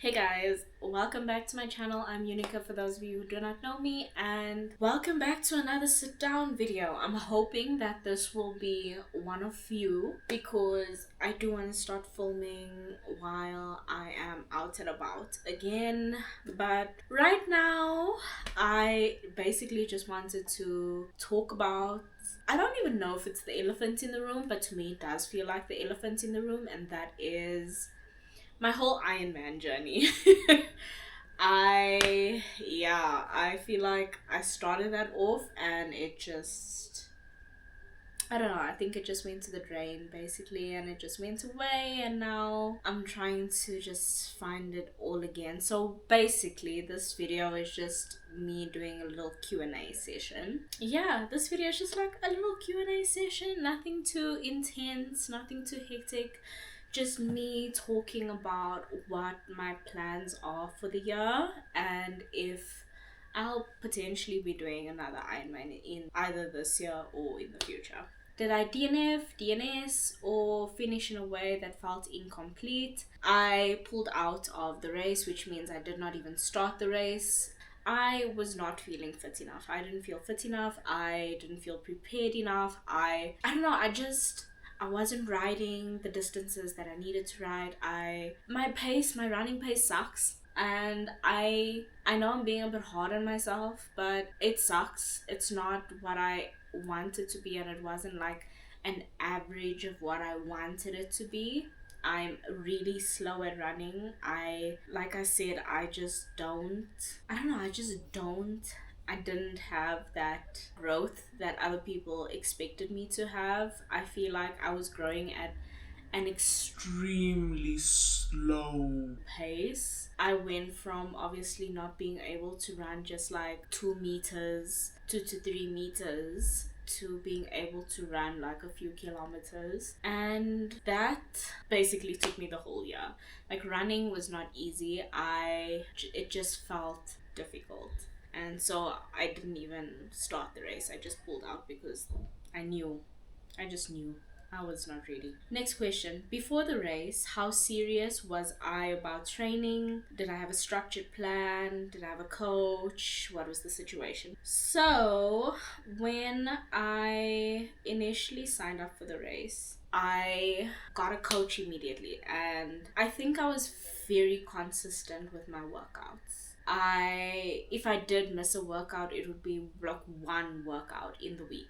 Hey guys, welcome back to my channel. I'm Eunickah for those of you who do not know me, and welcome back to another sit down video. I'm hoping that this will be one of few because I do want to start filming while I am out and about again. But right now, I basically just wanted to talk about, I don't even know if it's the elephant in the room, but to me it does feel like the elephant in the room, and that is my whole Ironman journey. I feel like I started that off and I don't know, I think it just went to the drain basically, and it just went away, and now I'm trying to just find it all again. So basically this video is just me doing a little Q&A session. Yeah, this video is just like a little Q&A session, nothing too intense, nothing too hectic. Just me talking about what my plans are for the year and if I'll potentially be doing another Ironman in either this year or in the future. Did I DNF, DNS, or finish in a way that felt incomplete? I pulled out of the race, which means I did not even start the race. I was not feeling fit enough. I didn't feel fit enough. I didn't feel prepared enough. I don't know, I wasn't riding the distances that I needed to ride. My running pace sucks. And I know I'm being a bit hard on myself, but it sucks. It's not what I wanted to be, and it wasn't like an average of what I wanted it to be. I'm really slow at running. Like I said, I didn't have that growth that other people expected me to have. I feel like I was growing at an extremely slow pace. I went from obviously not being able to run just like 2 meters, 2 to 3 meters, to being able to run like a few kilometers, and that basically took me the whole year. Like, running was not easy. It just felt difficult, and so I didn't even start the race. I just pulled out because I just knew I was not ready. Next question. Before the race, how serious was I about training? Did I have a structured plan? Did I have a coach? What was the situation? So, when I initially signed up for the race, I got a coach immediately, and I think I was very consistent with my workouts. If I did miss a workout, it would be like one workout in the week.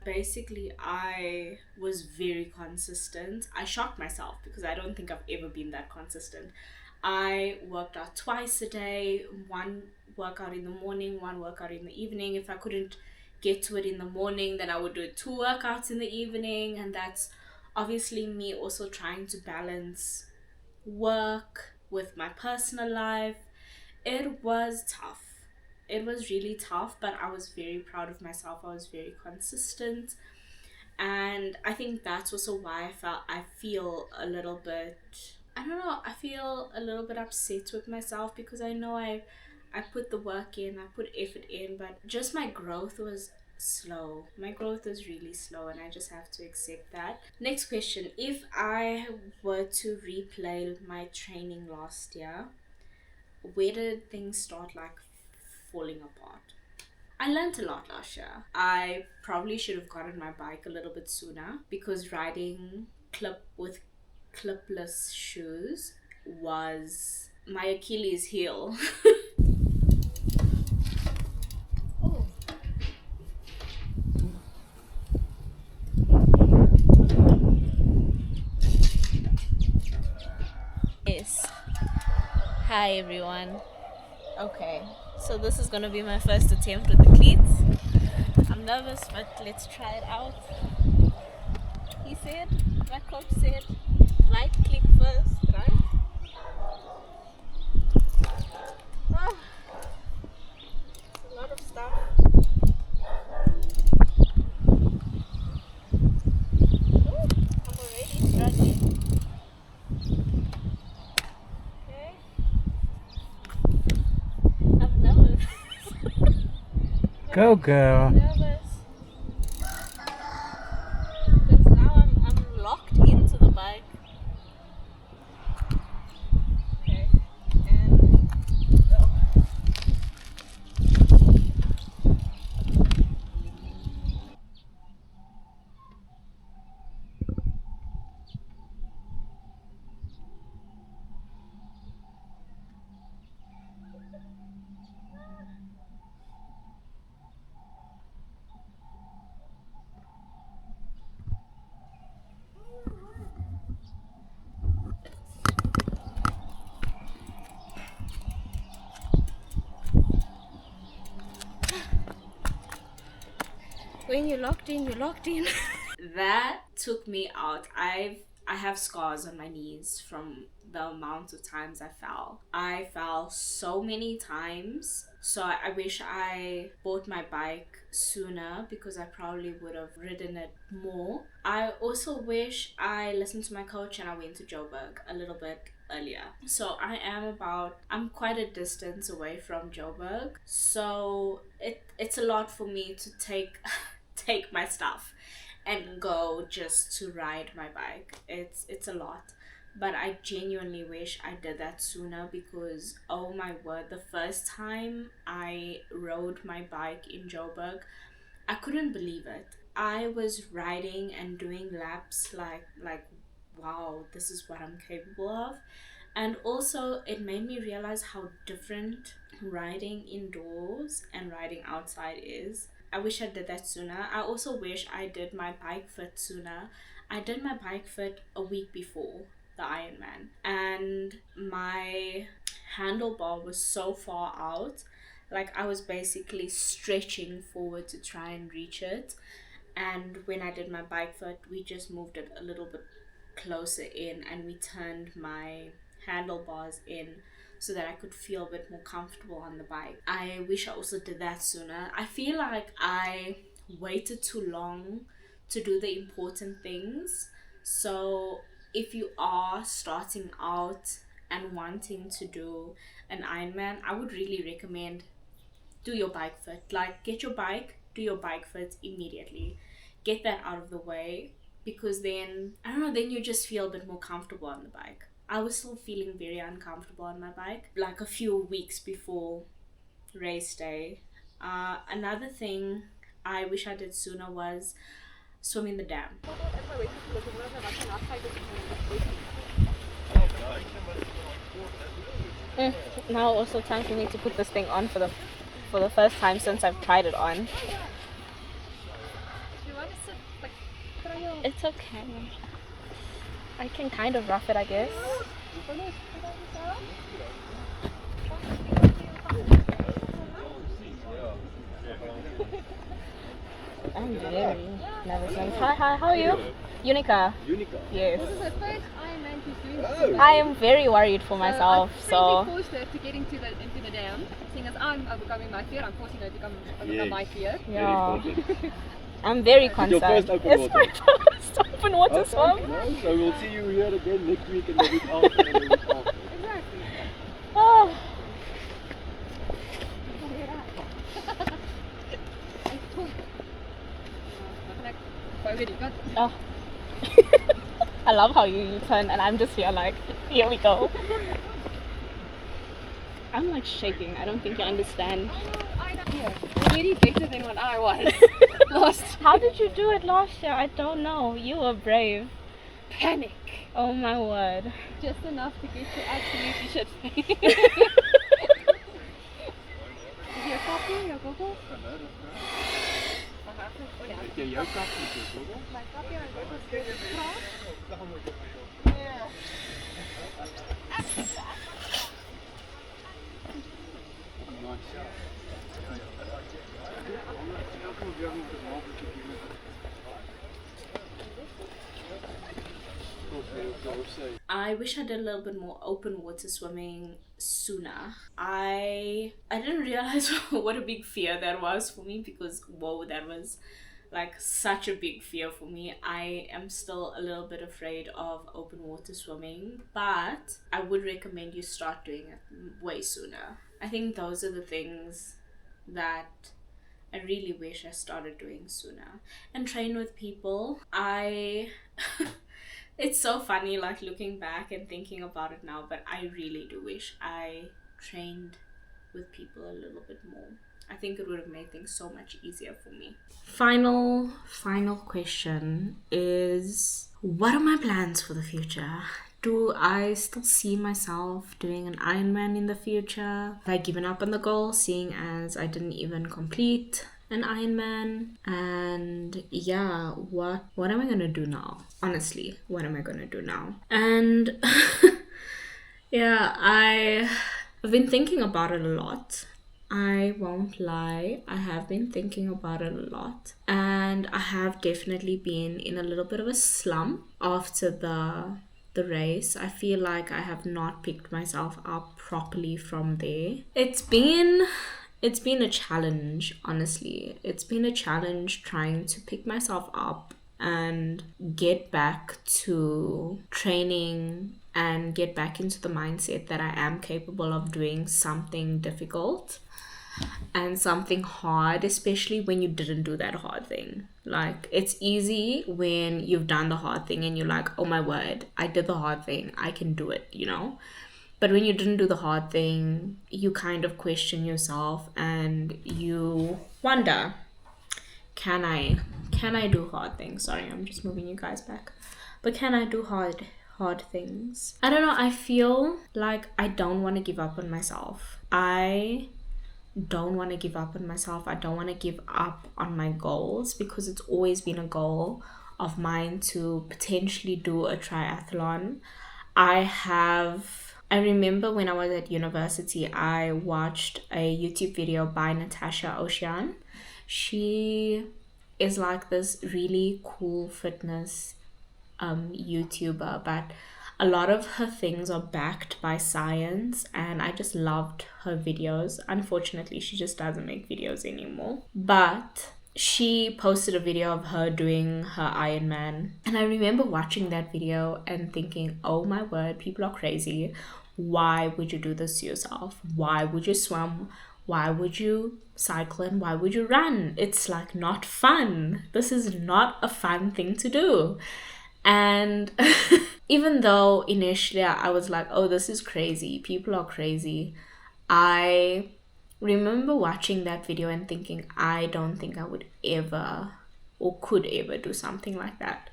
Basically, I was very consistent. I shocked myself because I don't think I've ever been that consistent. I worked out twice a day, one workout in the morning, one workout in the evening. If I couldn't get to it in the morning, then I would do 2 workouts in the evening, and that's obviously me also trying to balance work with my personal life. It was tough. It was really tough, but I was very proud of myself. I was very consistent, and I think that's also why I feel a little bit, I don't know, I feel a little bit upset with myself because I know I put the work in, I put effort in, but just my growth was slow. My growth was really slow, and I just have to accept that. Next question. If I were to replay my training last year, where did things start like falling apart? I learned a lot last year. I probably should have gotten my bike a little bit sooner because riding clipless shoes was my Achilles heel. Oh. Yes. Hi everyone. Okay, so this is gonna be my first attempt with the cleats. I'm nervous, but let's try it out. My coach said, right click first, right? Oh, a lot of stuff. Ooh, I'm already struggling. Okay. I'm nervous. Go girl. I'm nervous. Because now I'm locked into the bike. Okay. And When you're locked in, you're locked in. That took me out. I have scars on my knees from the amount of times I fell. I fell so many times. So I wish I bought my bike sooner because I probably would have ridden it more. I also wish I listened to my coach and I went to Joburg a little bit earlier. So I'm quite a distance away from Joburg. So it's a lot for me to take take my stuff and go just to ride my bike. It's a lot. But I genuinely wish I did that sooner because oh my word, the first time I rode my bike in Joburg, I couldn't believe it. I was riding and doing laps like wow, this is what I'm capable of. And also it made me realize how different riding indoors and riding outside is. I wish I did that sooner. I also wish I did my bike fit sooner. I did my bike fit a week before the Ironman, and my handlebar was so far out, like I was basically stretching forward to try and reach it. And when I did my bike fit, we just moved it a little bit closer in and we turned my handlebars in so that I could feel a bit more comfortable on the bike. I wish I also did that sooner. I feel like I waited too long to do the important things. So if you are starting out and wanting to do an Ironman, I would really recommend do your bike fit. Like, get your bike, do your bike fit immediately. Get that out of the way because then, I don't know, then you just feel a bit more comfortable on the bike. I was still feeling very uncomfortable on my bike, like a few weeks before race day. Another thing I wish I did sooner was swim in the dam. Now also time for me to put this thing on for the first time since I've tried it on. It's okay. I can kind of rough it, I guess. I'm very nervous. Hi, how are you? Eunickah. Eunickah. Yes. This is her first Ironman she's doing. I am very worried for myself, I so. forced her to get into the dam, seeing as I'm overcoming my fear. I'm forcing her to overcome my fear. Yeah. I'm very concerned. Your first open It's my first open water swim. No, so we'll see you here again next week and the week after and the week after. Exactly. Oh. Oh. I love how you turn and I'm just here like, here we go. I'm like shaking. I don't think you understand. You're really better than what I was last. How did you do it last year? I don't know. You were brave. Panic. Oh my word. Just enough to get you absolutely shit. Is your copy, your Google? Okay, jou kap met jou Google. My copy on Google is I wish I did a little bit more open water swimming sooner. I didn't realize what a big fear that was for me because whoa, that was like such a big fear for me. I am still a little bit afraid of open water swimming, but I would recommend you start doing it way sooner. I think those are the things that I really wish I started doing sooner. And train with people. It's so funny like looking back and thinking about it now, but I really do wish I trained with people a little bit more. I think it would have made things so much easier for me. Final question is, what are my plans for the future? Do I still see myself doing an Ironman in the future? Have I given up on the goal, seeing as I didn't even complete an Ironman? And yeah, what am I gonna do now? Honestly, what am I gonna do now? And yeah, I've been thinking about it a lot. I won't lie, I have been thinking about it a lot. And I have definitely been in a little bit of a slump after the race. I feel like I have not picked myself up properly from there. It's been a challenge, honestly. It's been a challenge trying to pick myself up and get back to training and get back into the mindset that I am capable of doing something difficult and something hard, especially when you didn't do that hard thing. Like, it's easy when you've done the hard thing and you're like, oh my word, I did the hard thing, I can do it, you know? But when you didn't do the hard thing, you kind of question yourself and you wonder, can I do hard things? Sorry, I'm just moving you guys back. But can I do hard things? I don't know, I feel like I don't want to give up on myself. I don't want to give up on myself. I don't want to give up on my goals, because it's always been a goal of mine to potentially do a triathlon. I remember when I was at university, I watched a YouTube video by Natasha Ocean. She is like this really cool fitness YouTuber, but a lot of her things are backed by science, and I just loved her videos. Unfortunately, she just doesn't make videos anymore. But she posted a video of her doing her Ironman, and I remember watching that video and thinking, oh my word, people are crazy. Why would you do this to yourself? Why would you swim? Why would you cycle, and why would you run? It's like not fun. This is not a fun thing to do. And even though initially I was like, oh, this is crazy, people are crazy, I remember watching that video and thinking, I don't think I would ever or could ever do something like that.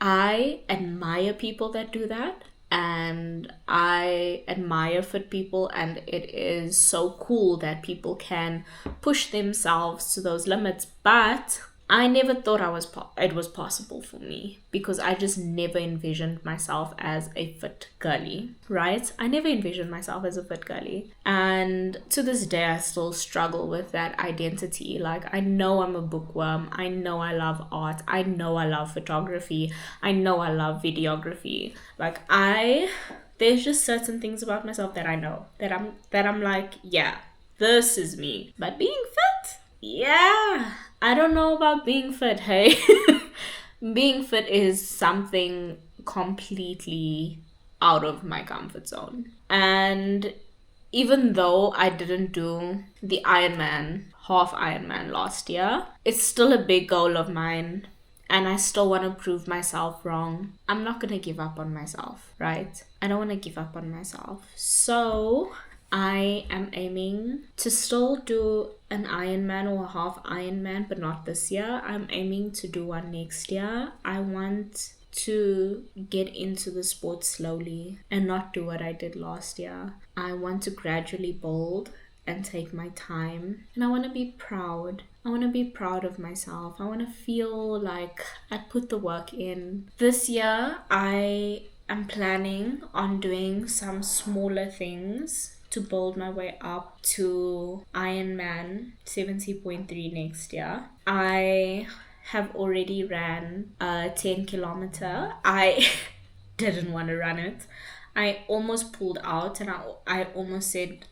I admire people that do that, and I admire fit people, and it is so cool that people can push themselves to those limits. But I never thought it was possible for me, because I just never envisioned myself as a fit girly, right? I never envisioned myself as a fit girly. And to this day, I still struggle with that identity. Like, I know I'm a bookworm. I know I love art. I know I love photography. I know I love videography. Like, there's just certain things about myself that I know, that I'm like, yeah, this is me. But being fit? Yeah, I don't know about being fit, hey. Being fit is something completely out of my comfort zone. And even though I didn't do the half Ironman last year, it's still a big goal of mine. And I still want to prove myself wrong. I'm not going to give up on myself, right? I don't want to give up on myself. So I am aiming to still do an Ironman or a half Ironman, but not this year. I'm aiming to do one next year. I want to get into the sport slowly and not do what I did last year. I want to gradually build and take my time, and I want to be proud. I want to be proud of myself. I want to feel like I put the work in. This year, I am planning on doing some smaller things to build my way up to Ironman 70.3 next year. I have already ran a 10 kilometer. I didn't want to run it. I almost pulled out, and I almost said,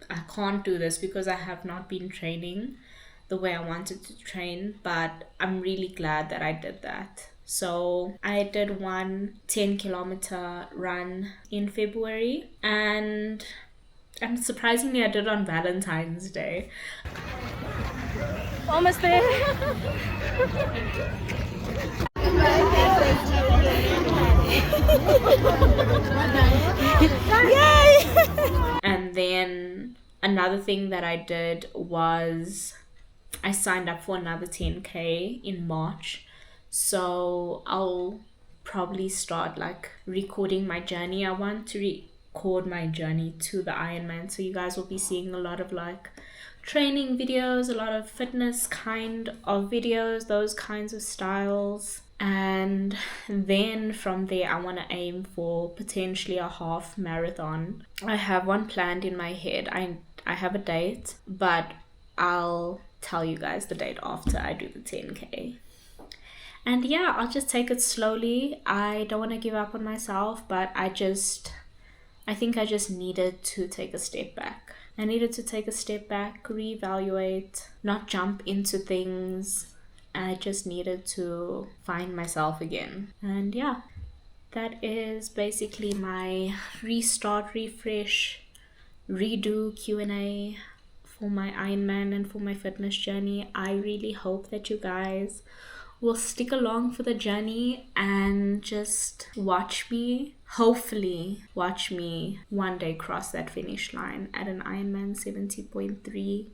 I can't do this because I have not been training the way I wanted to train. But I'm really glad that I did that. So I did one 10 kilometer run in February, and surprisingly I did on Valentine's Day. Almost there. Yay! And then another thing that I did was I signed up for another 10K in March. So I'll probably start like recording my journey. I want to record my journey to the Ironman. So you guys will be seeing a lot of like training videos, a lot of fitness kind of videos, those kinds of styles. And then from there, I want to aim for potentially a half marathon. I have one planned in my head. I have a date, but I'll tell you guys the date after I do the 10K. And yeah, I'll just take it slowly. I don't want to give up on myself, but I think I just needed to take a step back. I needed to take a step back, reevaluate, not jump into things. I just needed to find myself again. And yeah, that is basically my restart, refresh, redo Q&A for my Ironman and for my fitness journey. I really hope that you guys will stick along for the journey and just watch me, hopefully watch me one day cross that finish line at an Ironman 70.3.